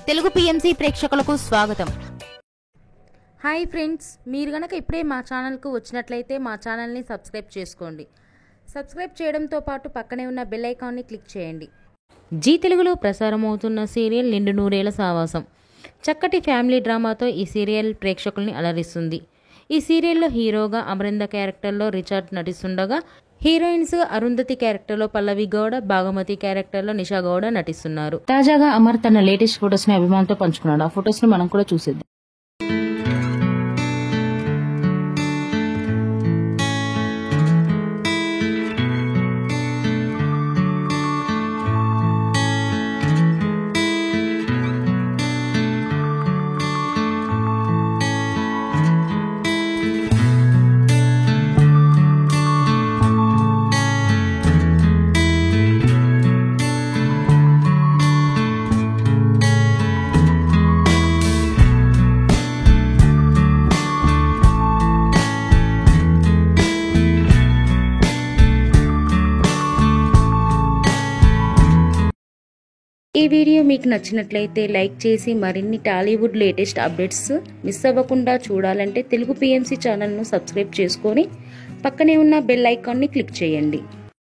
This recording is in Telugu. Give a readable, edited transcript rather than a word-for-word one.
తెలుగు పిఎంసి ప్రేక్షకులకు స్వాగతం. హాయ్ ఫ్రెండ్స్, మీరు గనక ఇప్పుడే మా ఛానల్కు వచ్చినట్లయితే మా ఛానల్ని సబ్స్క్రైబ్ చేసుకోండి. సబ్స్క్రైబ్ చేయడంతో పాటు పక్కనే ఉన్న బెల్ ఐకాన్ని క్లిక్ చేయండి. జీ తెలుగులో ప్రసారమవుతున్న సీరియల్ నిండు నూరేళ్ల సావాసం చక్కటి ఫ్యామిలీ డ్రామాతో ఈ సీరియల్ ప్రేక్షకుల్ని అలరిస్తుంది. ఈ సీరియల్లో హీరోగా అమరింద క్యారెక్టర్లో రిచర్డ్ నటిస్తుండగా, హీరోయిన్స్ అరుంధతి క్యారెక్టర్లో పల్లవి గౌడ, భాగమతి క్యారెక్టర్లో నిషా గౌడ నటిస్తున్నారు. తాజాగా అమర్ తన లేటెస్ట్ ఫొటోస్ ని అభిమానులతో పంచుకున్నాడు. ఆ ఫొటోస్ ని మనం కూడా చూసేద్దాం. ఈ వీడియో మీకు నచ్చినట్లయితే లైక్ చేసి మరిన్ని టాలీవుడ్ లేటెస్ట్ అప్డేట్స్ మిస్ అవ్వకుండా చూడాలంటే తెలుగు పిఎంసి ఛానల్ను సబ్స్క్రైబ్ చేసుకొని పక్కనే ఉన్న బెల్ ఐకాన్ని క్లిక్ చేయండి.